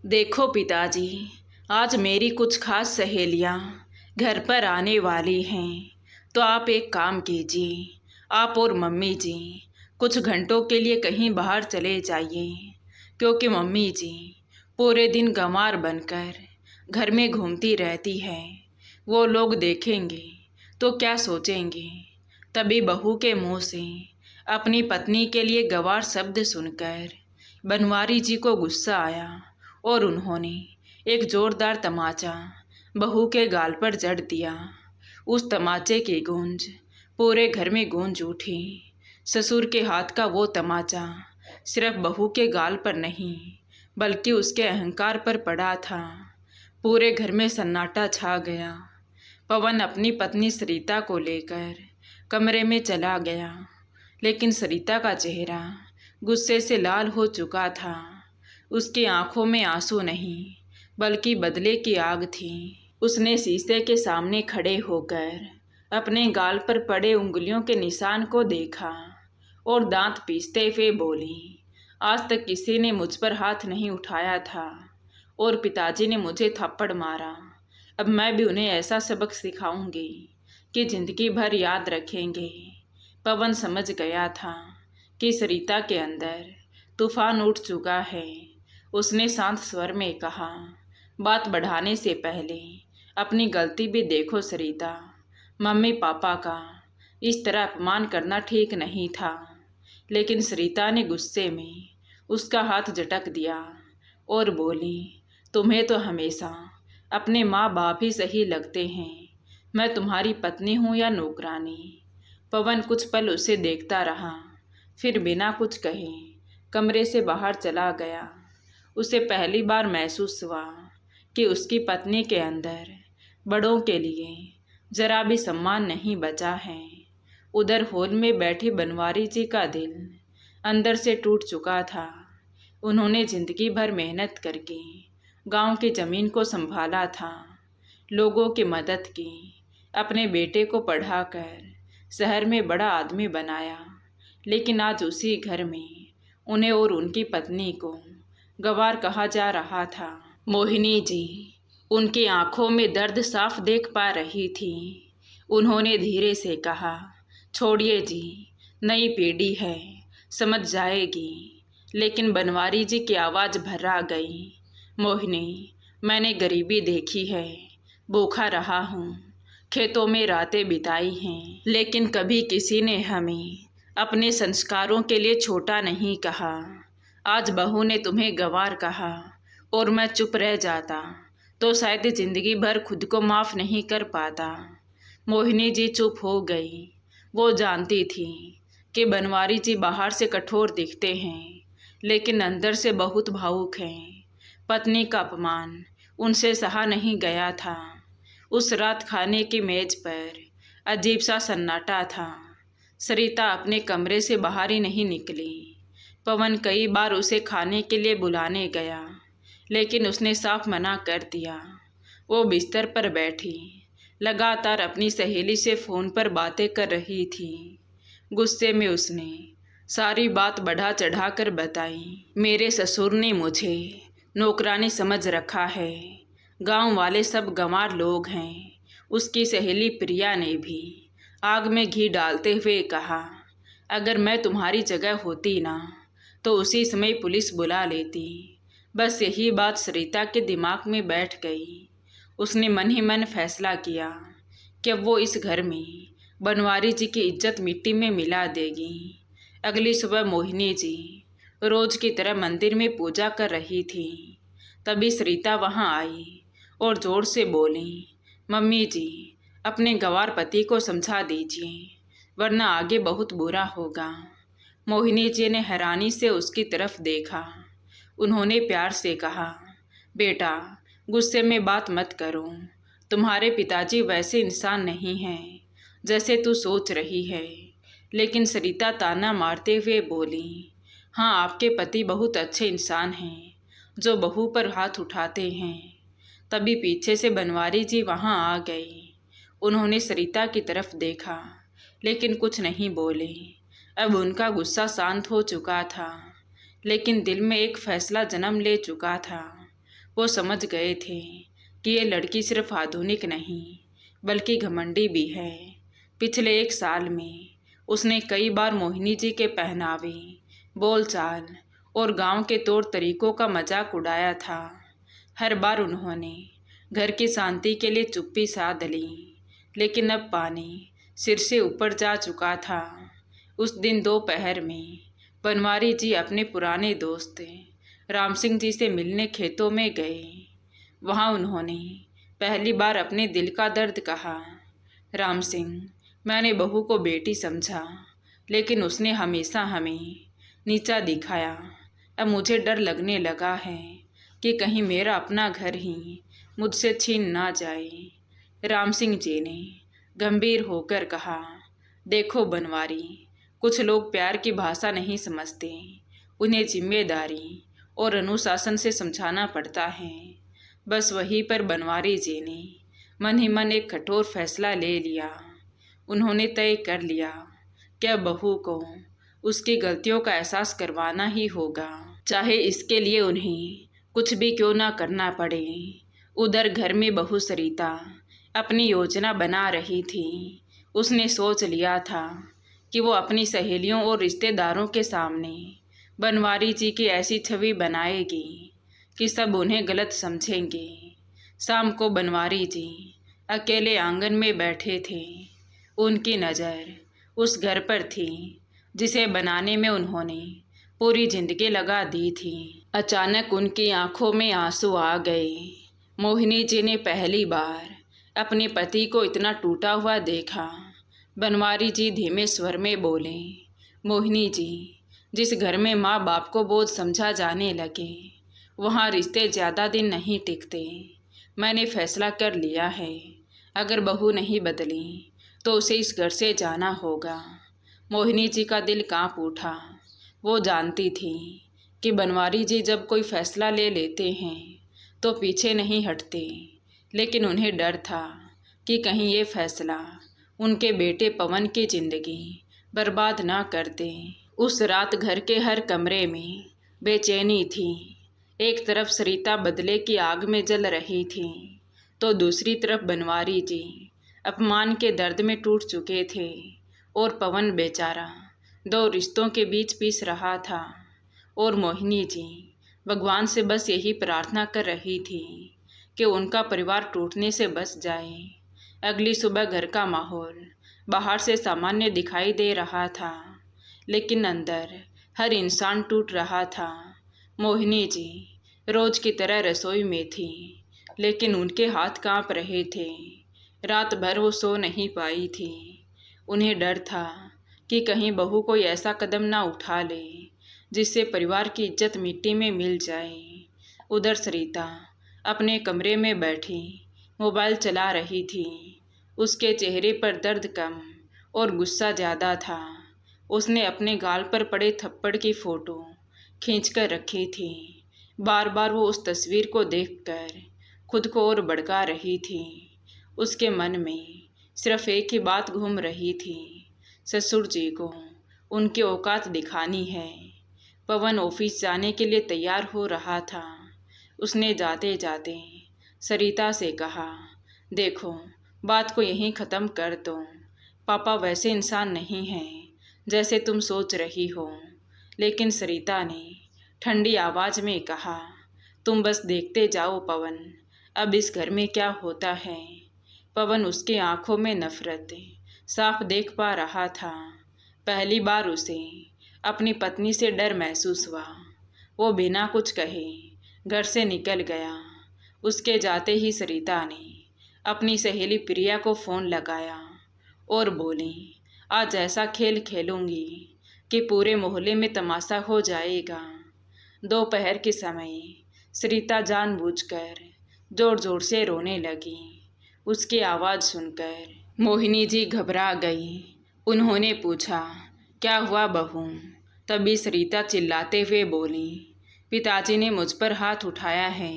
देखो पिताजी, आज मेरी कुछ खास सहेलियां घर पर आने वाली हैं, तो आप एक काम कीजिए। आप और मम्मी जी कुछ घंटों के लिए कहीं बाहर चले जाइए, क्योंकि मम्मी जी पूरे दिन गंवार बनकर घर में घूमती रहती है। वो लोग देखेंगे तो क्या सोचेंगे। तभी बहू के मुंह से अपनी पत्नी के लिए गंवार शब्द सुनकर बनवारी जी को गुस्सा आया और उन्होंने एक जोरदार तमाचा बहू के गाल पर जड़ दिया। उस तमाचे की गूंज पूरे घर में गूंज उठी। ससुर के हाथ का वो तमाचा सिर्फ बहू के गाल पर नहीं, बल्कि उसके अहंकार पर पड़ा था। पूरे घर में सन्नाटा छा गया। पवन अपनी पत्नी सरिता को लेकर कमरे में चला गया, लेकिन सरिता का चेहरा गुस्से से लाल हो चुका था। उसकी आंखों में आंसू नहीं, बल्कि बदले की आग थी। उसने शीशे के सामने खड़े होकर अपने गाल पर पड़े उंगलियों के निशान को देखा और दांत पीसते हुए बोली, आज तक किसी ने मुझ पर हाथ नहीं उठाया था और पिताजी ने मुझे थप्पड़ मारा। अब मैं भी उन्हें ऐसा सबक सिखाऊंगी कि जिंदगी भर याद रखेंगे। पवन समझ गया था कि सरिता के अंदर तूफान उठ चुका है। उसने शांत स्वर में कहा, बात बढ़ाने से पहले अपनी गलती भी देखो सरिता। मम्मी पापा का इस तरह अपमान करना ठीक नहीं था। लेकिन सरिता ने गुस्से में उसका हाथ झटक दिया और बोली, तुम्हें तो हमेशा अपने माँ बाप ही सही लगते हैं। मैं तुम्हारी पत्नी हूँ या नौकरानी। पवन कुछ पल उसे देखता रहा, फिर बिना कुछ कहे कमरे से बाहर चला गया। उसे पहली बार महसूस हुआ कि उसकी पत्नी के अंदर बड़ों के लिए जरा भी सम्मान नहीं बचा है। उधर हॉल में बैठे बनवारी जी का दिल अंदर से टूट चुका था। उन्होंने जिंदगी भर मेहनत करके गांव की ज़मीन को संभाला था, लोगों की मदद की, अपने बेटे को पढ़ाकर शहर में बड़ा आदमी बनाया। लेकिन आज उसी घर में उन्हें और उनकी पत्नी को गंवार कहा जा रहा था। मोहिनी जी उनकी आंखों में दर्द साफ देख पा रही थी। उन्होंने धीरे से कहा, छोड़िए जी, नई पीढ़ी है, समझ जाएगी। लेकिन बनवारी जी की आवाज़ भर्रा गई, मोहिनी, मैंने गरीबी देखी है, भूखा रहा हूँ, खेतों में रातें बिताई हैं, लेकिन कभी किसी ने हमें अपने संस्कारों के लिए छोटा नहीं कहा। आज बहू ने तुम्हें गंवार कहा और मैं चुप रह जाता तो शायद जिंदगी भर खुद को माफ़ नहीं कर पाता। मोहिनी जी चुप हो गई। वो जानती थी कि बनवारी जी बाहर से कठोर दिखते हैं, लेकिन अंदर से बहुत भावुक हैं। पत्नी का अपमान उनसे सहा नहीं गया था। उस रात खाने की मेज पर अजीब सा सन्नाटा था। सरिता अपने कमरे से बाहर ही नहीं निकली। पवन कई बार उसे खाने के लिए बुलाने गया, लेकिन उसने साफ मना कर दिया। वो बिस्तर पर बैठी लगातार अपनी सहेली से फ़ोन पर बातें कर रही थी। गुस्से में उसने सारी बात बढ़ा चढ़ा कर बताई। मेरे ससुर ने मुझे नौकरानी समझ रखा है, गांव वाले सब गंवार लोग हैं। उसकी सहेली प्रिया ने भी आग में घी डालते हुए कहा, अगर मैं तुम्हारी जगह होती ना तो उसी समय पुलिस बुला लेती। बस यही बात सरिता के दिमाग में बैठ गई। उसने मन ही मन फैसला किया कि अब वो इस घर में बनवारी जी की इज्जत मिट्टी में मिला देगी। अगली सुबह मोहिनी जी रोज की तरह मंदिर में पूजा कर रही थी। तभी सरिता वहां आई और जोर से बोली, मम्मी जी, अपने गंवार पति को समझा दीजिए, वरना आगे बहुत बुरा होगा। मोहिनी जी ने हैरानी से उसकी तरफ देखा। उन्होंने प्यार से कहा, बेटा, गुस्से में बात मत करो। तुम्हारे पिताजी वैसे इंसान नहीं हैं जैसे तू सोच रही है। लेकिन सरिता ताना मारते हुए बोली, हाँ, आपके पति बहुत अच्छे इंसान हैं जो बहू पर हाथ उठाते हैं। तभी पीछे से बनवारी जी वहाँ आ गई। उन्होंने सरिता की तरफ देखा, लेकिन कुछ नहीं बोले। अब उनका गुस्सा शांत हो चुका था, लेकिन दिल में एक फैसला जन्म ले चुका था। वो समझ गए थे कि ये लड़की सिर्फ आधुनिक नहीं बल्कि घमंडी भी है। पिछले 1 साल में उसने कई बार मोहिनी जी के पहनावे, बोलचाल और गांव के तौर तरीकों का मजाक उड़ाया था। हर बार उन्होंने घर की शांति के लिए चुप्पी साध ली, लेकिन अब पानी सिर से ऊपर जा चुका था। उस दिन दोपहर में बनवारी जी अपने पुराने दोस्त राम सिंह जी से मिलने खेतों में गए। वहाँ उन्होंने पहली बार अपने दिल का दर्द कहा। राम सिंह, मैंने बहू को बेटी समझा, लेकिन उसने हमेशा हमें नीचा दिखाया। अब मुझे डर लगने लगा है कि कहीं मेरा अपना घर ही मुझसे छीन ना जाए। राम सिंह जी ने गंभीर होकर कहा, देखो बनवारी, कुछ लोग प्यार की भाषा नहीं समझते। उन्हें जिम्मेदारी और अनुशासन से समझाना पड़ता है। बस वहीं पर बनवारी जी ने मन ही मन एक कठोर फैसला ले लिया। उन्होंने तय कर लिया कि अब बहू को उसकी गलतियों का एहसास करवाना ही होगा, चाहे इसके लिए उन्हें कुछ भी क्यों ना करना पड़े। उधर घर में बहू सरिता अपनी योजना बना रही थी। उसने सोच लिया था कि वो अपनी सहेलियों और रिश्तेदारों के सामने बनवारी जी की ऐसी छवि बनाएगी कि सब उन्हें गलत समझेंगे। शाम को बनवारी जी अकेले आंगन में बैठे थे। उनकी नज़र उस घर पर थी जिसे बनाने में उन्होंने पूरी जिंदगी लगा दी थी। अचानक उनकी आंखों में आंसू आ गए। मोहिनी जी ने पहली बार अपने पति को इतना टूटा हुआ देखा। बनवारी जी धीमे स्वर में बोले, मोहिनी जी, जिस घर में माँ बाप को बोझ समझा जाने लगे वहाँ रिश्ते ज़्यादा दिन नहीं टिकते। मैंने फैसला कर लिया है, अगर बहू नहीं बदली तो उसे इस घर से जाना होगा। मोहिनी जी का दिल कांप उठा। वो जानती थी कि बनवारी जी जब कोई फैसला ले लेते हैं तो पीछे नहीं हटते, लेकिन उन्हें डर था कि कहीं ये फैसला उनके बेटे पवन की ज़िंदगी बर्बाद ना कर दे। उस रात घर के हर कमरे में बेचैनी थी। एक तरफ सरिता बदले की आग में जल रही थी, तो दूसरी तरफ बनवारी जी अपमान के दर्द में टूट चुके थे, और पवन बेचारा 2 रिश्तों के बीच पीस रहा था। और मोहिनी जी भगवान से बस यही प्रार्थना कर रही थी कि उनका परिवार टूटने से बच जाए। अगली सुबह घर का माहौल बाहर से सामान्य दिखाई दे रहा था, लेकिन अंदर हर इंसान टूट रहा था। मोहिनी जी रोज की तरह रसोई में थी, लेकिन उनके हाथ कांप रहे थे। रात भर वो सो नहीं पाई थी। उन्हें डर था कि कहीं बहू कोई ऐसा कदम ना उठा ले जिससे परिवार की इज्जत मिट्टी में मिल जाए। उधर सरिता अपने कमरे में बैठी मोबाइल चला रही थी। उसके चेहरे पर दर्द कम और गुस्सा ज़्यादा था। उसने अपने गाल पर पड़े थप्पड़ की फ़ोटो खींचकर रखी थी। बार बार वो उस तस्वीर को देखकर खुद को और भड़का रही थी। उसके मन में सिर्फ एक ही बात घूम रही थी, ससुर जी को उनकी औकात दिखानी है। पवन ऑफिस जाने के लिए तैयार हो रहा था। उसने जाते जाते सरिता से कहा, देखो, बात को यहीं ख़त्म कर दो। पापा वैसे इंसान नहीं हैं जैसे तुम सोच रही हो। लेकिन सरिता ने ठंडी आवाज़ में कहा, तुम बस देखते जाओ पवन, अब इस घर में क्या होता है। पवन उसकी आंखों में नफरत साफ देख पा रहा था। पहली बार उसे अपनी पत्नी से डर महसूस हुआ। वो बिना कुछ कहे घर से निकल गया। उसके जाते ही सरिता ने अपनी सहेली प्रिया को फ़ोन लगाया और बोली, आज ऐसा खेल खेलूंगी कि पूरे मोहल्ले में तमाशा हो जाएगा। दोपहर के समय सरिता जानबूझकर ज़ोर ज़ोर से रोने लगी। उसकी आवाज़ सुनकर मोहिनी जी घबरा गई। उन्होंने पूछा, क्या हुआ बहू? तभी सरिता चिल्लाते हुए बोली, पिताजी ने मुझ पर हाथ उठाया है,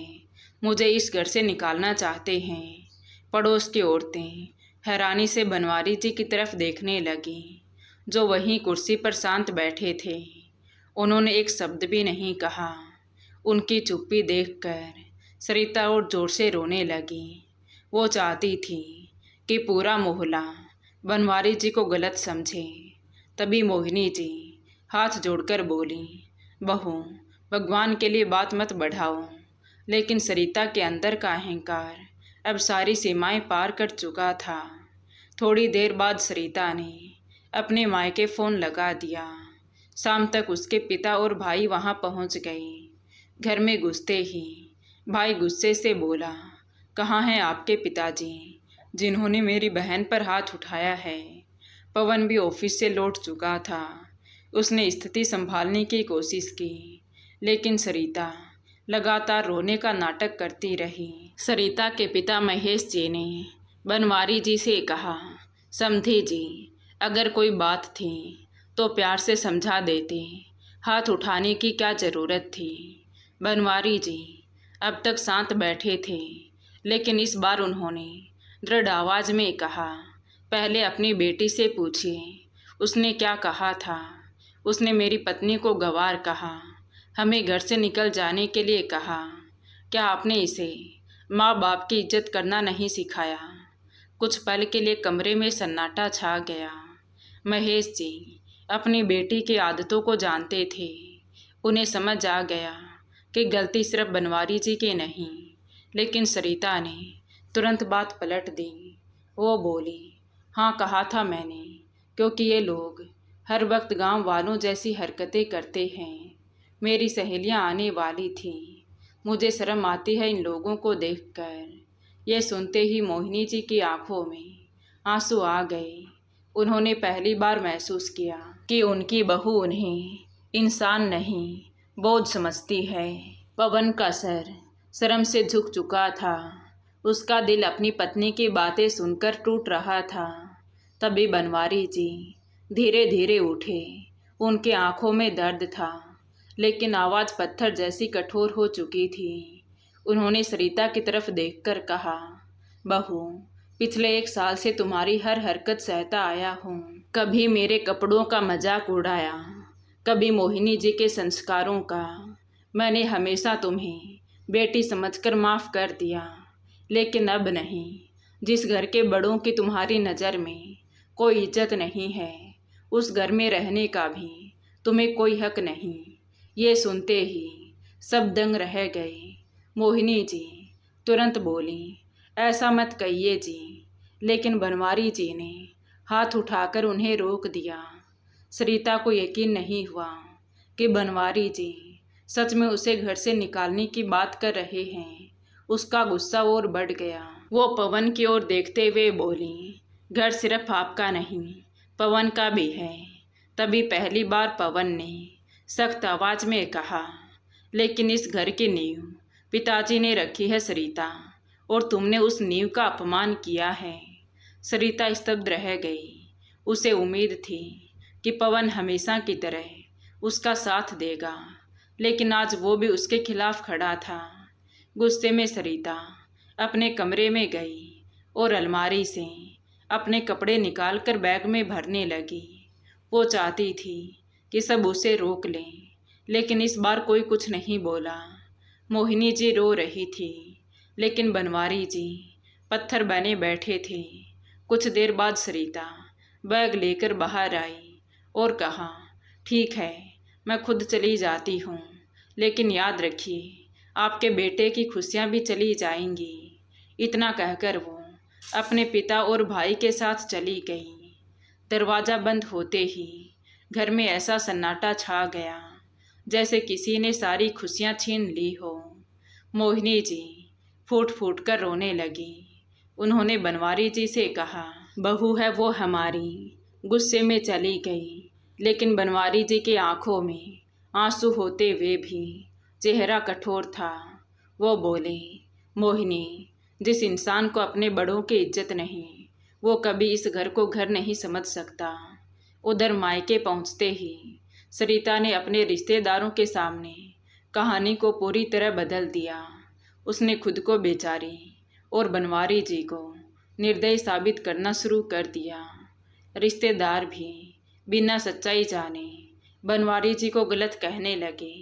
मुझे इस घर से निकालना चाहते हैं। पड़ोस की औरतें हैरानी से बनवारी जी की तरफ देखने लगी, जो वहीं कुर्सी पर शांत बैठे थे। उन्होंने एक शब्द भी नहीं कहा। उनकी चुप्पी देखकर सरिता और जोर से रोने लगी। वो चाहती थी कि पूरा मोहल्ला बनवारी जी को गलत समझे। तभी मोहिनी जी हाथ जोड़कर बोली, बहू, भगवान के लिए बात मत बढ़ाओ। लेकिन सरिता के अंदर का अहंकार अब सारी सीमाएं पार कर चुका था। थोड़ी देर बाद सरिता ने अपने मायके फ़ोन लगा दिया। शाम तक उसके पिता और भाई वहां पहुंच गए। घर में घुसते ही भाई गुस्से से बोला, कहाँ हैं आपके पिताजी जिन्होंने मेरी बहन पर हाथ उठाया है। पवन भी ऑफिस से लौट चुका था। उसने स्थिति संभालने की कोशिश की, लेकिन सरिता लगातार रोने का नाटक करती रही। सरिता के पिता महेश जी ने बनवारी जी से कहा, समधी जी, अगर कोई बात थी तो प्यार से समझा देते, हाथ उठाने की क्या ज़रूरत थी। बनवारी जी अब तक शांत बैठे थे, लेकिन इस बार उन्होंने दृढ़ आवाज़ में कहा, पहले अपनी बेटी से पूछिए उसने क्या कहा था। उसने मेरी पत्नी को गंवार कहा, हमें घर से निकल जाने के लिए कहा। क्या आपने इसे माँ बाप की इज्जत करना नहीं सिखाया। कुछ पल के लिए कमरे में सन्नाटा छा गया। महेश जी अपनी बेटी की आदतों को जानते थे। उन्हें समझ आ गया कि गलती सिर्फ बनवारी जी की नहीं, लेकिन सरिता ने तुरंत बात पलट दी। वो बोली, हाँ कहा था मैंने, क्योंकि ये लोग हर वक्त गांव वालों जैसी हरकतें करते हैं। मेरी सहेलियां आने वाली थीं। मुझे शर्म आती है इन लोगों को देखकर। यह सुनते ही मोहिनी जी की आंखों में आंसू आ गए। उन्होंने पहली बार महसूस किया कि उनकी बहू उन्हें इंसान नहीं, बोझ समझती है। पवन का सर शर्म से झुक चुका था। उसका दिल अपनी पत्नी की बातें सुनकर टूट रहा था। तभी बनवारी जी धीरे धीरे उठे। उनके आंखों में दर्द था, लेकिन आवाज़ पत्थर जैसी कठोर हो चुकी थी। उन्होंने सरिता की तरफ देखकर कहा, बहू, पिछले 1 साल से तुम्हारी हर हरकत सहता आया हूँ। कभी मेरे कपड़ों का मजाक उड़ाया, कभी मोहिनी जी के संस्कारों का। मैंने हमेशा तुम्हें बेटी समझकर माफ़ कर दिया, लेकिन अब नहीं। जिस घर के बड़ों की तुम्हारी नज़र में कोई इज्जत नहीं है, उस घर में रहने का भी तुम्हें कोई हक नहीं। ये सुनते ही सब दंग रह गए। मोहिनी जी तुरंत बोली, ऐसा मत कहिए जी। लेकिन बनवारी जी ने हाथ उठाकर उन्हें रोक दिया। सरिता को यकीन नहीं हुआ कि बनवारी जी सच में उसे घर से निकालने की बात कर रहे हैं। उसका गुस्सा और बढ़ गया। वो पवन की ओर देखते हुए बोली, घर सिर्फ आपका नहीं, पवन का भी है। तभी पहली बार पवन ने सख्त आवाज़ में कहा, लेकिन इस घर की नींव पिताजी ने रखी है सरिता, और तुमने उस नींव का अपमान किया है। सरिता स्तब्ध रह गई। उसे उम्मीद थी कि पवन हमेशा की तरह उसका साथ देगा, लेकिन आज वो भी उसके खिलाफ खड़ा था। गुस्से में सरिता अपने कमरे में गई और अलमारी से अपने कपड़े निकालकर बैग में भरने लगी। वो चाहती थी कि सब उसे रोक लें, लेकिन इस बार कोई कुछ नहीं बोला। मोहिनी जी रो रही थी, लेकिन बनवारी जी पत्थर बने बैठे थे। कुछ देर बाद सरिता बैग लेकर बाहर आई और कहा, ठीक है, मैं खुद चली जाती हूँ, लेकिन याद रखिए आपके बेटे की खुशियाँ भी चली जाएंगी। इतना कहकर वो अपने पिता और भाई के साथ चली गई। दरवाज़ा बंद होते ही घर में ऐसा सन्नाटा छा गया जैसे किसी ने सारी खुशियाँ छीन ली हो। मोहिनी जी फूट फूट कर रोने लगी। उन्होंने बनवारी जी से कहा, बहू है वो हमारी। गुस्से में चली गई, लेकिन बनवारी जी की आंखों में आंसू होते हुए भी चेहरा कठोर था। वो बोले, मोहिनी, जिस इंसान को अपने बड़ों की इज्जत नहीं, वो कभी इस घर को घर नहीं समझ सकता। उधर मायके पहुंचते ही सरिता ने अपने रिश्तेदारों के सामने कहानी को पूरी तरह बदल दिया। उसने खुद को बेचारी और बनवारी जी को निर्दयी साबित करना शुरू कर दिया। रिश्तेदार भी बिना सच्चाई जाने बनवारी जी को गलत कहने लगे,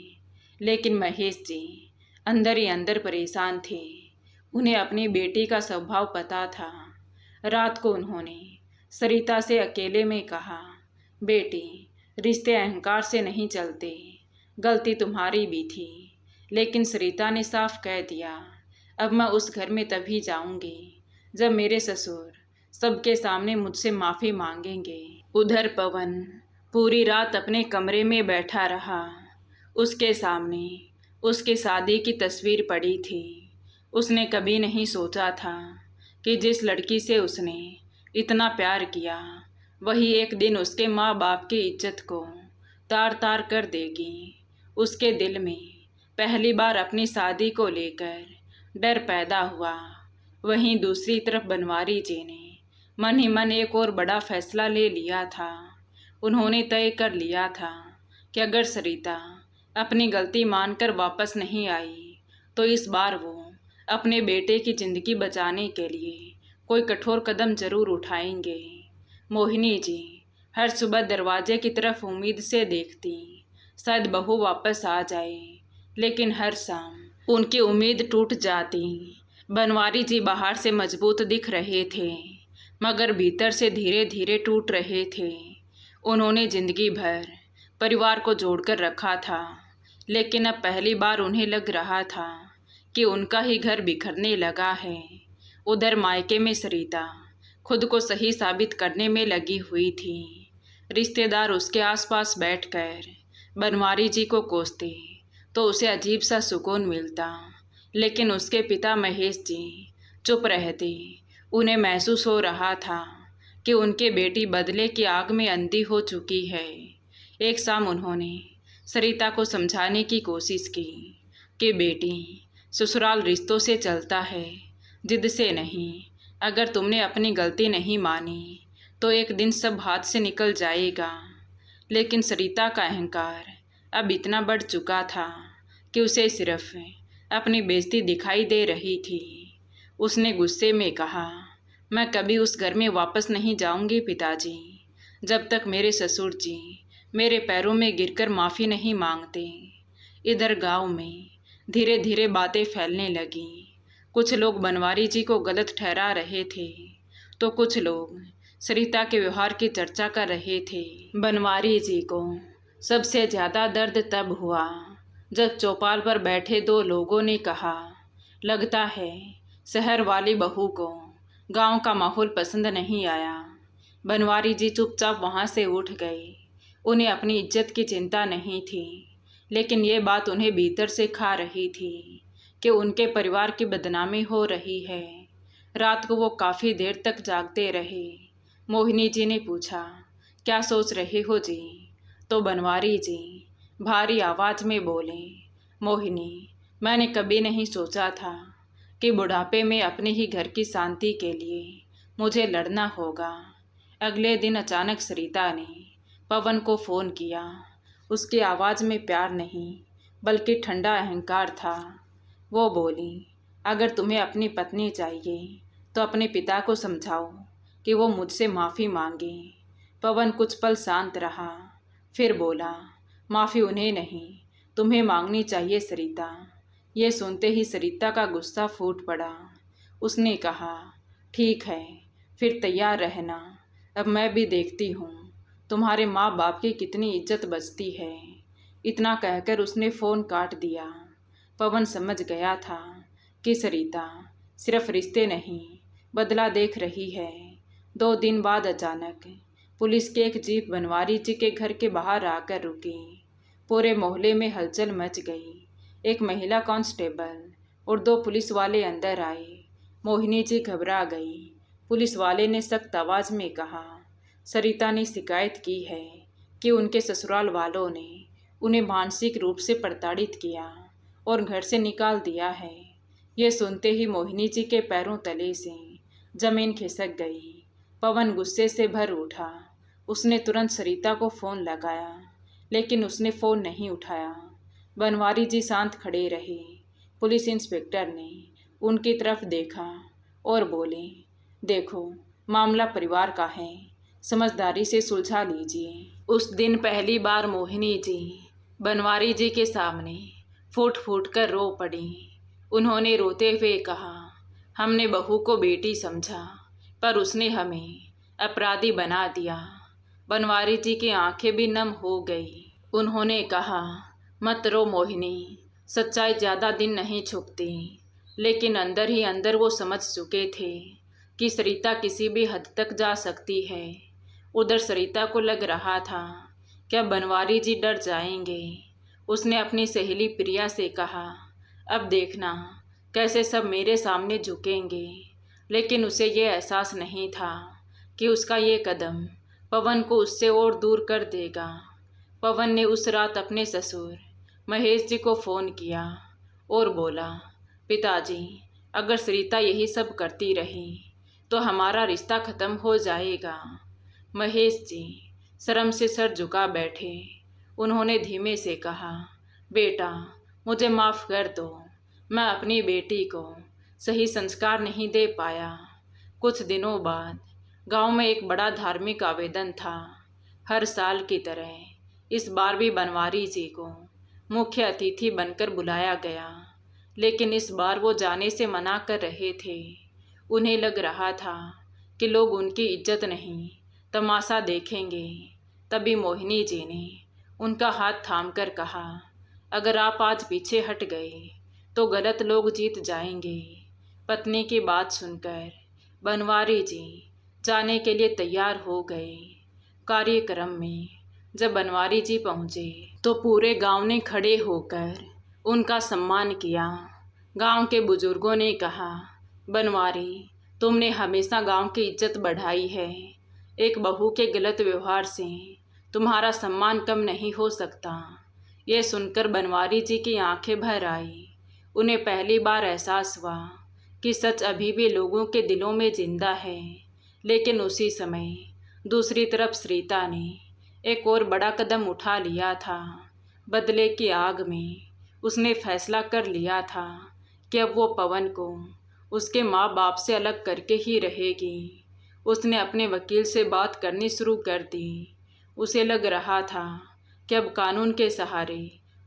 लेकिन महेश जी अंदर ही अंदर परेशान थे। उन्हें अपनी बेटी का स्वभाव पता था। रात को उन्होंने सरिता से अकेले में कहा, बेटी, रिश्ते अहंकार से नहीं चलते, गलती तुम्हारी भी थी। लेकिन सरिता ने साफ कह दिया, अब मैं उस घर में तभी जाऊंगी जब मेरे ससुर सबके सामने मुझसे माफ़ी मांगेंगे। उधर पवन पूरी रात अपने कमरे में बैठा रहा। उसके सामने उसकी शादी की तस्वीर पड़ी थी। उसने कभी नहीं सोचा था कि जिस लड़की से उसने इतना प्यार किया वही एक दिन उसके माँ बाप की इज्जत को तार तार कर देगी। उसके दिल में पहली बार अपनी शादी को लेकर डर पैदा हुआ। वहीं दूसरी तरफ बनवारी जी ने मन ही मन एक और बड़ा फैसला ले लिया था। उन्होंने तय कर लिया था कि अगर सरिता अपनी गलती मानकर वापस नहीं आई तो इस बार वो अपने बेटे की ज़िंदगी बचाने के लिए कोई कठोर कदम जरूर उठाएंगे। मोहिनी जी हर सुबह दरवाजे की तरफ उम्मीद से देखती, शायद बहू वापस आ जाए, लेकिन हर शाम उनकी उम्मीद टूट जाती। बनवारी जी बाहर से मजबूत दिख रहे थे, मगर भीतर से धीरे धीरे टूट रहे थे। उन्होंने जिंदगी भर परिवार को जोड़कर रखा था, लेकिन अब पहली बार उन्हें लग रहा था कि उनका ही घर बिखरने लगा है। उधर मायके में सरिता खुद को सही साबित करने में लगी हुई थी। रिश्तेदार उसके आसपास बैठकर बनवारी जी को कोसते तो उसे अजीब सा सुकून मिलता, लेकिन उसके पिता महेश जी चुप रहते। उन्हें महसूस हो रहा था कि उनके बेटी बदले की आग में अंधी हो चुकी है। एक शाम उन्होंने सरिता को समझाने की कोशिश की कि बेटी, ससुराल रिश्तों से चलता है, जिद से नहीं। अगर तुमने अपनी गलती नहीं मानी तो एक दिन सब हाथ से निकल जाएगा। लेकिन सरिता का अहंकार अब इतना बढ़ चुका था कि उसे सिर्फ अपनी बेइज्जती दिखाई दे रही थी। उसने गुस्से में कहा, मैं कभी उस घर में वापस नहीं जाऊंगी पिताजी, जब तक मेरे ससुर जी मेरे पैरों में गिरकर माफ़ी नहीं मांगते। इधर गांव में धीरे धीरे बातें फैलने लगीं। कुछ लोग बनवारी जी को गलत ठहरा रहे थे तो कुछ लोग सरिता के व्यवहार की चर्चा कर रहे थे। बनवारी जी को सबसे ज़्यादा दर्द तब हुआ जब चौपाल पर बैठे दो लोगों ने कहा, लगता है शहर वाली बहू को गांव का माहौल पसंद नहीं आया। बनवारी जी चुपचाप वहां से उठ गए। उन्हें अपनी इज्जत की चिंता नहीं थी, लेकिन ये बात उन्हें भीतर से खा रही थी कि उनके परिवार की बदनामी हो रही है। रात को वो काफ़ी देर तक जागते रहे। मोहिनी जी ने पूछा, क्या सोच रहे हो जी? तो बनवारी जी भारी आवाज़ में बोले, मोहिनी, मैंने कभी नहीं सोचा था कि बुढ़ापे में अपने ही घर की शांति के लिए मुझे लड़ना होगा। अगले दिन अचानक सरिता ने पवन को फ़ोन किया। उसकी आवाज़ में प्यार नहीं बल्कि ठंडा अहंकार था। वो बोली, अगर तुम्हें अपनी पत्नी चाहिए तो अपने पिता को समझाओ कि वो मुझसे माफ़ी मांगे। पवन कुछ पल शांत रहा, फिर बोला, माफ़ी उन्हें नहीं, तुम्हें मांगनी चाहिए सरिता। ये सुनते ही सरिता का गुस्सा फूट पड़ा। उसने कहा, ठीक है, फिर तैयार रहना, अब मैं भी देखती हूँ तुम्हारे माँ बाप की कितनी इज्जत बचती है। इतना कहकर उसने फ़ोन काट दिया। पवन समझ गया था कि सरिता सिर्फ रिश्ते नहीं बदला देख रही है। 2 दिन बाद अचानक पुलिस की एक जीप बनवारी जी के घर के बाहर आकर रुकी। पूरे मोहल्ले में हलचल मच गई। एक महिला कांस्टेबल और 2 पुलिस वाले अंदर आए। मोहिनी जी घबरा गई। पुलिस वाले ने सख्त आवाज़ में कहा, सरिता ने शिकायत की है कि उनके ससुराल वालों ने उन्हें मानसिक रूप से प्रताड़ित किया और घर से निकाल दिया है। यह सुनते ही मोहिनी जी के पैरों तले से जमीन खिसक गई। पवन गुस्से से भर उठा। उसने तुरंत सरिता को फ़ोन लगाया, लेकिन उसने फ़ोन नहीं उठाया। बनवारी जी शांत खड़े रहे। पुलिस इंस्पेक्टर ने उनकी तरफ देखा और बोले, देखो, मामला परिवार का है, समझदारी से सुलझा लीजिए। उस दिन पहली बार मोहिनी जी बनवारी जी के सामने फूट फूट कर रो पड़ी। उन्होंने रोते हुए कहा, हमने बहू को बेटी समझा, पर उसने हमें अपराधी बना दिया। बनवारी जी की आंखें भी नम हो गई। उन्होंने कहा, मत रो मोहिनी, सच्चाई ज़्यादा दिन नहीं छुपती। लेकिन अंदर ही अंदर वो समझ चुके थे कि सरिता किसी भी हद तक जा सकती है। उधर सरिता को लग रहा था क्या बनवारी जी डर जाएंगे। उसने अपनी सहेली प्रिया से कहा, अब देखना कैसे सब मेरे सामने झुकेंगे। लेकिन उसे ये एहसास नहीं था कि उसका ये कदम पवन को उससे और दूर कर देगा। पवन ने उस रात अपने ससुर महेश जी को फ़ोन किया और बोला, पिताजी, अगर सरिता यही सब करती रही तो हमारा रिश्ता ख़त्म हो जाएगा। महेश जी शर्म से सर झुका बैठे। उन्होंने धीमे से कहा, बेटा, मुझे माफ़ कर दो, मैं अपनी बेटी को सही संस्कार नहीं दे पाया। कुछ दिनों बाद गांव में एक बड़ा धार्मिक आवेदन था। हर साल की तरह इस बार भी बनवारी जी को मुख्य अतिथि बनकर बुलाया गया, लेकिन इस बार वो जाने से मना कर रहे थे। उन्हें लग रहा था कि लोग उनकी इज्जत नहीं तमाशा देखेंगे। तभी मोहिनी जी ने उनका हाथ थामकर कहा, अगर आप आज पीछे हट गए तो गलत लोग जीत जाएंगे। पत्नी की बात सुनकर बनवारी जी जाने के लिए तैयार हो गए। कार्यक्रम में जब बनवारी जी पहुँचे तो पूरे गांव ने खड़े होकर उनका सम्मान किया। गांव के बुजुर्गों ने कहा, बनवारी, तुमने हमेशा गांव की इज्जत बढ़ाई है। एक बहू के गलत व्यवहार से तुम्हारा सम्मान कम नहीं हो सकता। ये सुनकर बनवारी जी की आंखें भर आई। उन्हें पहली बार एहसास हुआ कि सच अभी भी लोगों के दिलों में जिंदा है। लेकिन उसी समय दूसरी तरफ सरिता ने एक और बड़ा कदम उठा लिया था। बदले की आग में उसने फैसला कर लिया था कि अब वो पवन को उसके माँ बाप से अलग करके ही रहेगी। उसने अपने वकील से बात करनी शुरू कर दी। उसे लग रहा था कि अब कानून के सहारे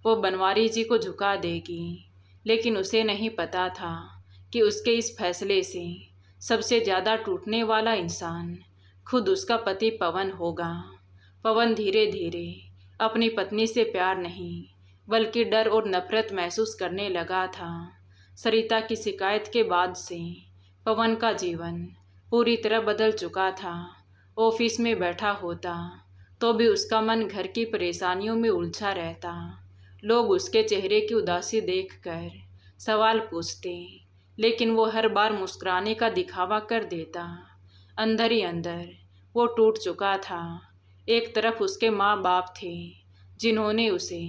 वो बनवारी जी को झुका देगी। लेकिन उसे नहीं पता था कि उसके इस फैसले से सबसे ज़्यादा टूटने वाला इंसान खुद उसका पति पवन होगा। पवन धीरे धीरे अपनी पत्नी से प्यार नहीं बल्कि डर और नफरत महसूस करने लगा था। सरिता की शिकायत के बाद से पवन का जीवन पूरी तरह बदल चुका था। ऑफिस में बैठा होता तो भी उसका मन घर की परेशानियों में उलझा रहता। लोग उसके चेहरे की उदासी देखकर सवाल पूछते, लेकिन वो हर बार मुस्कुराने का दिखावा कर देता। अंदर ही अंदर वो टूट चुका था। एक तरफ उसके माँ बाप थे जिन्होंने उसे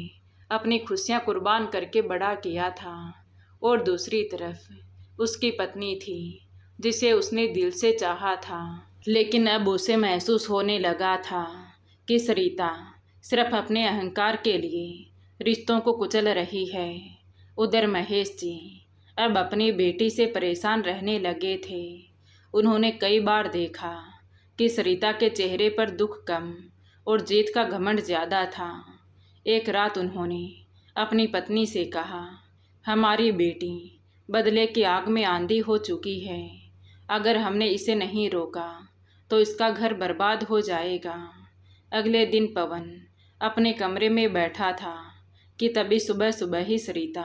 अपनी खुशियाँ कुर्बान करके बड़ा किया था, और दूसरी तरफ उसकी पत्नी थी जिसे उसने दिल से चाहा था। लेकिन अब उसे महसूस होने लगा था कि सरिता सिर्फ अपने अहंकार के लिए रिश्तों को कुचल रही है। उधर महेश जी अब अपनी बेटी से परेशान रहने लगे थे। उन्होंने कई बार देखा कि सरिता के चेहरे पर दुख कम और जीत का घमंड ज़्यादा था। एक रात उन्होंने अपनी पत्नी से कहा, हमारी बेटी बदले की आग में आंधी हो चुकी है। अगर हमने इसे नहीं रोका तो इसका घर बर्बाद हो जाएगा। अगले दिन पवन अपने कमरे में बैठा था कि तभी सुबह सुबह ही सरिता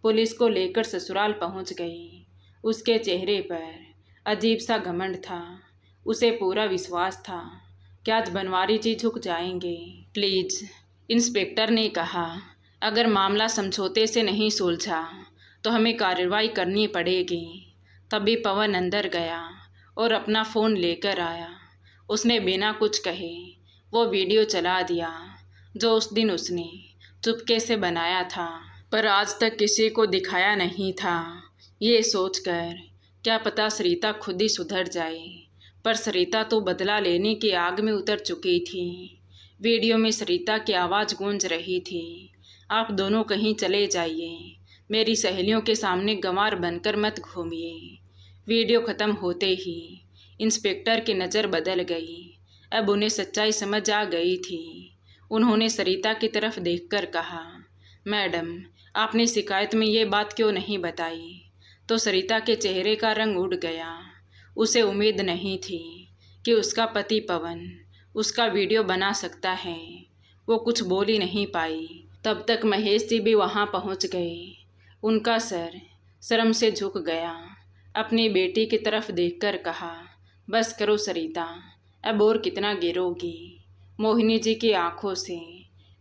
पुलिस को लेकर ससुराल पहुंच गई। उसके चेहरे पर अजीब सा घमंड था। उसे पूरा विश्वास था कि आज बनवारी जी झुक जाएंगे। प्लीज़, इंस्पेक्टर ने कहा, अगर मामला समझौते से नहीं सुलझा तो हमें कार्रवाई करनी पड़ेगी। तभी पवन अंदर गया और अपना फ़ोन लेकर आया। उसने बिना कुछ कहे वो वीडियो चला दिया जो उस दिन उसने चुपके से बनाया था, पर आज तक किसी को दिखाया नहीं था। ये सोचकर क्या पता सरिता खुद ही सुधर जाए, पर सरिता तो बदला लेने की आग में उतर चुकी थी। वीडियो में सरिता की आवाज़ गूंज रही थी, आप दोनों कहीं चले जाइए, मेरी सहेलियों के सामने गंवार बनकर मत घूमिए। वीडियो ख़त्म होते ही इंस्पेक्टर की नज़र बदल गई। अब उन्हें सच्चाई समझ आ गई थी। उन्होंने सरिता की तरफ देखकर कहा, मैडम, आपने शिकायत में ये बात क्यों नहीं बताई? तो सरिता के चेहरे का रंग उड़ गया। उसे उम्मीद नहीं थी कि उसका पति पवन उसका वीडियो बना सकता है। वो कुछ बोल ही नहीं पाई। तब तक महेश जी भी वहाँ पहुँच गए। उनका सर शर्म से झुक गया। अपनी बेटी की तरफ देखकर कहा, बस करो सरिता, अब और कितना गिरोगी? मोहिनी जी की आंखों से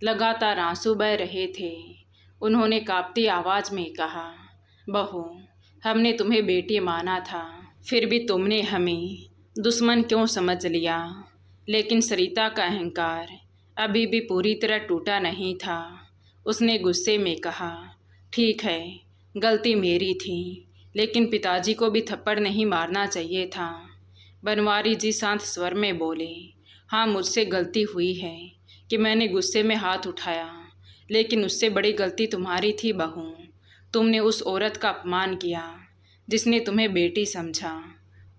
लगातार आंसू बह रहे थे। उन्होंने कांपती आवाज़ में कहा, बहू, हमने तुम्हें बेटी माना था, फिर भी तुमने हमें दुश्मन क्यों समझ लिया? लेकिन सरिता का अहंकार अभी भी पूरी तरह टूटा नहीं था। उसने गुस्से में कहा, ठीक है, गलती मेरी थी, लेकिन पिताजी को भी थप्पड़ नहीं मारना चाहिए था। बनवारी जी शांत स्वर में बोले, हाँ, मुझसे गलती हुई है कि मैंने गुस्से में हाथ उठाया, लेकिन उससे बड़ी गलती तुम्हारी थी बहू। तुमने उस औरत का अपमान किया जिसने तुम्हें बेटी समझा।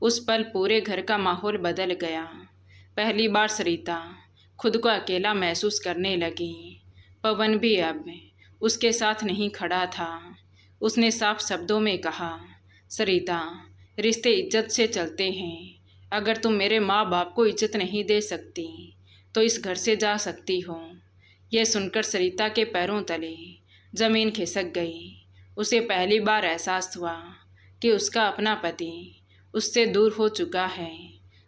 उस पल पूरे घर का माहौल बदल गया। पहली बार सरिता खुद को अकेला महसूस करने लगी। पवन भी अब उसके साथ नहीं खड़ा था। उसने साफ शब्दों में कहा, सरिता, रिश्ते इज्जत से चलते हैं। अगर तुम मेरे माँ बाप को इज्जत नहीं दे सकती तो इस घर से जा सकती हो। यह सुनकर सरिता के पैरों तले जमीन खिसक गई। उसे पहली बार एहसास हुआ कि उसका अपना पति उससे दूर हो चुका है।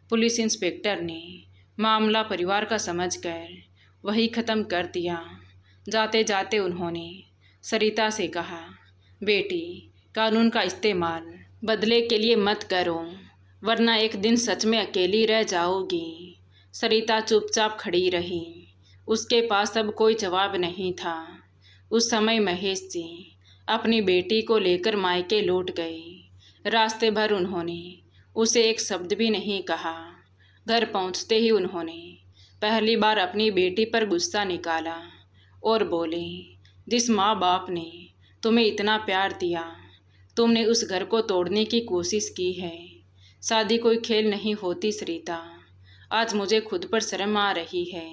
पुलिस इंस्पेक्टर ने मामला परिवार का समझकर वही ख़त्म कर दिया। जाते जाते उन्होंने सरिता से कहा, बेटी, कानून का इस्तेमाल बदले के लिए मत करो, वरना एक दिन सच में अकेली रह जाओगी। सरिता चुपचाप खड़ी रही। उसके पास अब कोई जवाब नहीं था। उस समय महेश जी अपनी बेटी को लेकर मायके लौट गए। रास्ते भर उन्होंने उसे एक शब्द भी नहीं कहा। घर पहुंचते ही उन्होंने पहली बार अपनी बेटी पर गुस्सा निकाला और बोले, जिस माँ बाप ने तुम्हें इतना प्यार दिया, तुमने उस घर को तोड़ने की कोशिश की है। शादी कोई खेल नहीं होती सरिता। आज मुझे खुद पर शर्म आ रही है।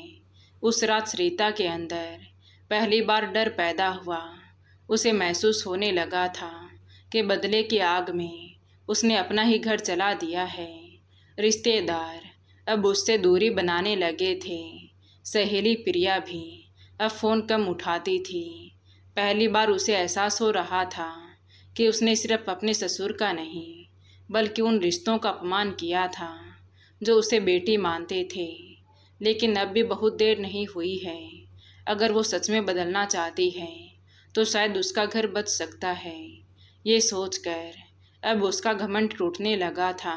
उस रात सरिता के अंदर पहली बार डर पैदा हुआ। उसे महसूस होने लगा था कि बदले की आग में उसने अपना ही घर जला दिया है। रिश्तेदार अब उससे दूरी बनाने लगे थे। सहेली प्रिया भी अब फ़ोन कम उठाती थी। पहली बार उसे एहसास हो रहा था कि उसने सिर्फ अपने ससुर का नहीं बल्कि उन रिश्तों का अपमान किया था जो उसे बेटी मानते थे। लेकिन अब भी बहुत देर नहीं हुई है। अगर वो सच में बदलना चाहती है तो शायद उसका घर बच सकता है। ये सोचकर अब उसका घमंड टूटने लगा था।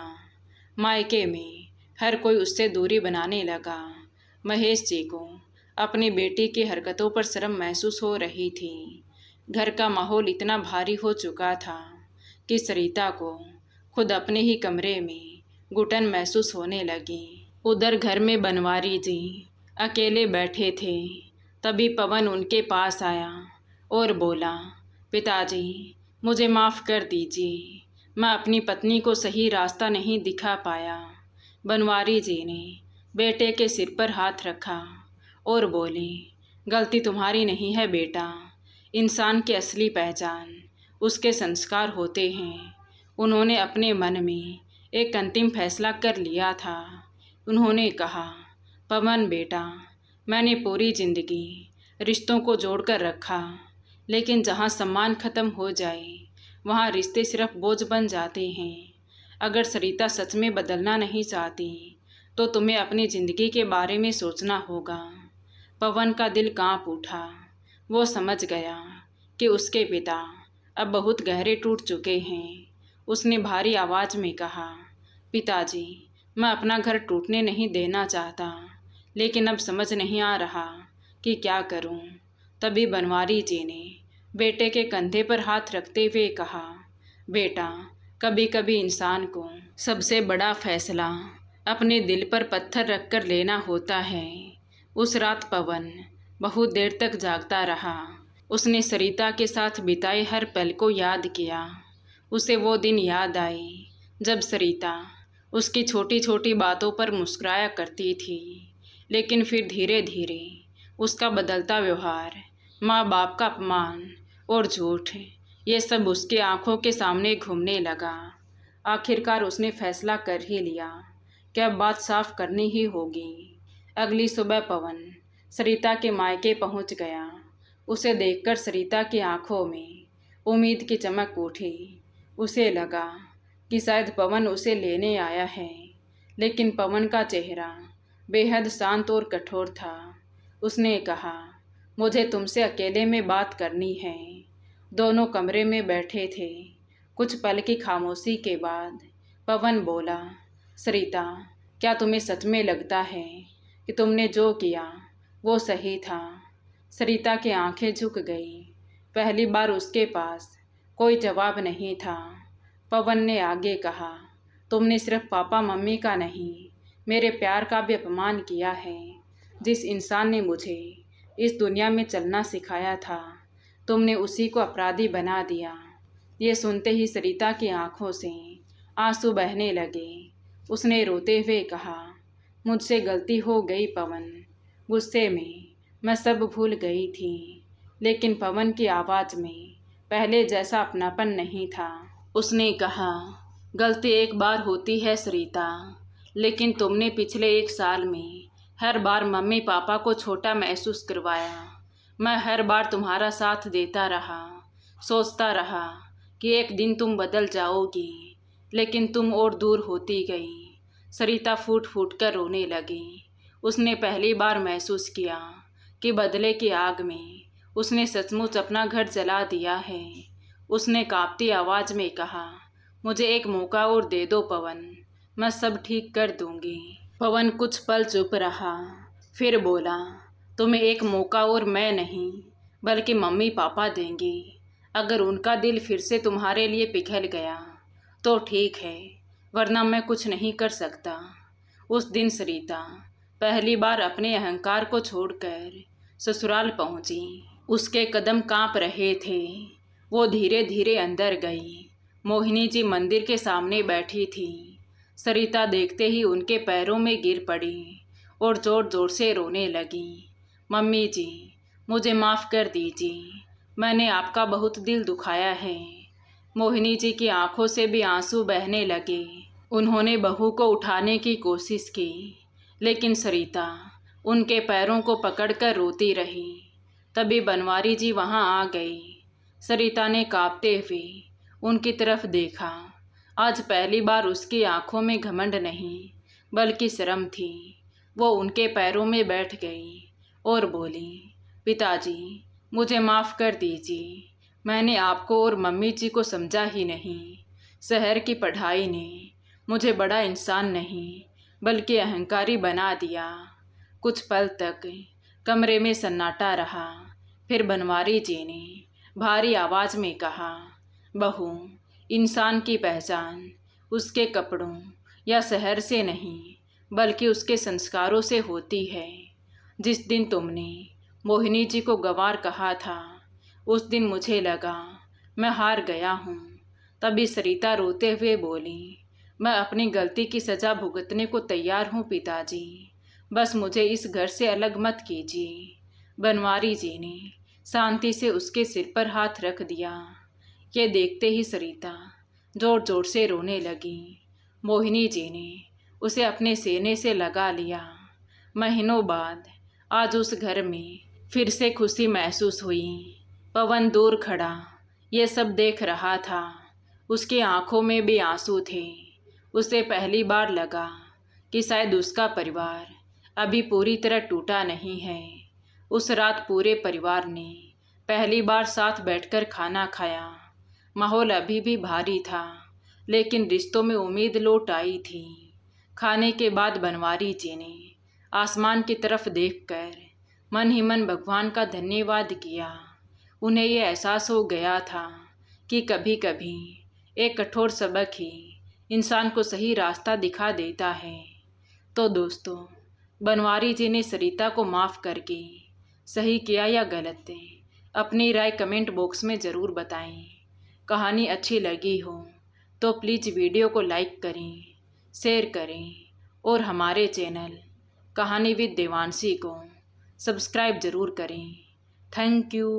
मायके में हर कोई उससे दूरी बनाने लगा। महेश जी को अपनी बेटी की हरकतों पर शर्म महसूस हो रही थी। घर का माहौल इतना भारी हो चुका था कि सरिता को खुद अपने ही कमरे में घुटन महसूस होने लगी। उधर घर में बनवारी जी अकेले बैठे थे। तभी पवन उनके पास आया और बोला, पिताजी, मुझे माफ़ कर दीजिए, मैं अपनी पत्नी को सही रास्ता नहीं दिखा पाया। बनवारी जी ने बेटे के सिर पर हाथ रखा और बोले, गलती तुम्हारी नहीं है बेटा। इंसान की असली पहचान उसके संस्कार होते हैं। उन्होंने अपने मन में एक अंतिम फैसला कर लिया था। उन्होंने कहा, पवन बेटा, मैंने पूरी ज़िंदगी रिश्तों को जोड़कर रखा, लेकिन जहाँ सम्मान ख़त्म हो जाए वहाँ रिश्ते सिर्फ बोझ बन जाते हैं। अगर सरिता सच में बदलना नहीं चाहती तो तुम्हें अपनी ज़िंदगी के बारे में सोचना होगा। पवन का दिल कांप उठा। वो समझ गया कि उसके पिता अब बहुत गहरे टूट चुके हैं। उसने भारी आवाज़ में कहा, पिताजी, मैं अपना घर टूटने नहीं देना चाहता, लेकिन अब समझ नहीं आ रहा कि क्या करूं। तभी बनवारी जी ने बेटे के कंधे पर हाथ रखते हुए कहा, बेटा, कभी कभी इंसान को सबसे बड़ा फैसला अपने दिल पर पत्थर रखकर लेना होता है। उस रात पवन बहुत देर तक जागता रहा। उसने सरिता के साथ बिताए हर पल को याद किया। उसे वो दिन याद आए जब सरिता उसकी छोटी छोटी बातों पर मुस्कुराया करती थी। लेकिन फिर धीरे धीरे उसका बदलता व्यवहार, माँ बाप का अपमान और झूठ, ये सब उसके आंखों के सामने घूमने लगा। आखिरकार उसने फैसला कर ही लिया कि अब बात साफ करनी ही होगी। अगली सुबह पवन सरिता के मायके पहुंच गया। उसे देखकर सरिता की आंखों में उम्मीद की चमक उठी। उसे लगा कि शायद पवन उसे लेने आया है, लेकिन पवन का चेहरा बेहद शांत और कठोर था। उसने कहा, मुझे तुमसे अकेले में बात करनी है। दोनों कमरे में बैठे थे। कुछ पल की खामोशी के बाद पवन बोला, सरिता, क्या तुम्हें सच में लगता है कि तुमने जो किया वो सही था? सरिता की आंखें झुक गई। पहली बार उसके पास कोई जवाब नहीं था। पवन ने आगे कहा, तुमने सिर्फ पापा मम्मी का नहीं, मेरे प्यार का भी अपमान किया है। जिस इंसान ने मुझे इस दुनिया में चलना सिखाया था, तुमने उसी को अपराधी बना दिया। ये सुनते ही सरिता की आंखों से आंसू बहने लगे। उसने रोते हुए कहा, मुझसे गलती हो गई पवन। गुस्से में मैं सब भूल गई थी। लेकिन पवन की आवाज़ में पहले जैसा अपनापन नहीं था। उसने कहा, गलती एक बार होती है सरिता, लेकिन तुमने पिछले 1 साल में हर बार मम्मी पापा को छोटा महसूस करवाया। मैं हर बार तुम्हारा साथ देता रहा, सोचता रहा कि एक दिन तुम बदल जाओगी, लेकिन तुम और दूर होती गई। सरिता फूट फूट कर रोने लगी। उसने पहली बार महसूस किया कि बदले की आग में उसने सचमुच अपना घर जला दिया है। उसने कांपती आवाज़ में कहा, मुझे एक मौका और दे दो पवन, मैं सब ठीक कर दूंगी। पवन कुछ पल चुप रहा, फिर बोला, तुम्हें एक मौका और मैं नहीं बल्कि मम्मी पापा देंगी। अगर उनका दिल फिर से तुम्हारे लिए पिघल गया तो ठीक है, वरना मैं कुछ नहीं कर सकता। उस दिन सरिता पहली बार अपने अहंकार को छोड़कर ससुराल पहुंची। उसके कदम कांप रहे थे। वो धीरे धीरे अंदर गई। मोहिनी जी मंदिर के सामने बैठी थी। सरिता देखते ही उनके पैरों में गिर पड़ी और ज़ोर ज़ोर से रोने लगी। मम्मी जी, मुझे माफ़ कर दीजिए, मैंने आपका बहुत दिल दुखाया है। मोहिनी जी की आंखों से भी आंसू बहने लगे। उन्होंने बहू को उठाने की कोशिश की, लेकिन सरिता उनके पैरों को पकड़कर रोती रही। तभी बनवारी जी वहां आ गई। सरिता ने कांपते हुए उनकी तरफ देखा। आज पहली बार उसकी आंखों में घमंड नहीं बल्कि शर्म थी। वो उनके पैरों में बैठ गई और बोली, पिताजी, मुझे माफ़ कर दीजिए, मैंने आपको और मम्मी जी को समझा ही नहीं। शहर की पढ़ाई ने मुझे बड़ा इंसान नहीं बल्कि अहंकारी बना दिया। कुछ पल तक कमरे में सन्नाटा रहा। फिर बनवारी जी ने भारी आवाज़ में कहा, बहू, इंसान की पहचान उसके कपड़ों या शहर से नहीं बल्कि उसके संस्कारों से होती है। जिस दिन तुमने मोहिनी जी को गंवार कहा था, उस दिन मुझे लगा मैं हार गया हूँ। तभी सरिता रोते हुए बोली, मैं अपनी गलती की सज़ा भुगतने को तैयार हूँ पिताजी, बस मुझे इस घर से अलग मत कीजिए। बनवारी जी ने शांति से उसके सिर पर हाथ रख दिया। ये देखते ही सरिता ज़ोर ज़ोर से रोने लगी। मोहिनी जी ने उसे अपने सीने से लगा लिया। महीनों बाद आज उस घर में फिर से खुशी महसूस हुई। पवन दूर खड़ा ये सब देख रहा था। उसकी आंखों में भी आंसू थे। उसे पहली बार लगा कि शायद उसका परिवार अभी पूरी तरह टूटा नहीं है। उस रात पूरे परिवार ने पहली बार साथ बैठकर खाना खाया। माहौल अभी भी भारी था, लेकिन रिश्तों में उम्मीद लौट आई थी। खाने के बाद बनवारी जी ने आसमान की तरफ देखकर मन ही मन भगवान का धन्यवाद किया। उन्हें ये एहसास हो गया था कि कभी कभी एक कठोर सबक ही इंसान को सही रास्ता दिखा देता है। तो दोस्तों, बनवारी जी ने सरिता को माफ़ करके सही किया या गलत, अपनी राय कमेंट बॉक्स में ज़रूर बताएं। कहानी अच्छी लगी हो तो प्लीज़ वीडियो को लाइक करें, शेयर करें और हमारे चैनल कहानी विद देवांशी को सब्सक्राइब ज़रूर करें। Thank you.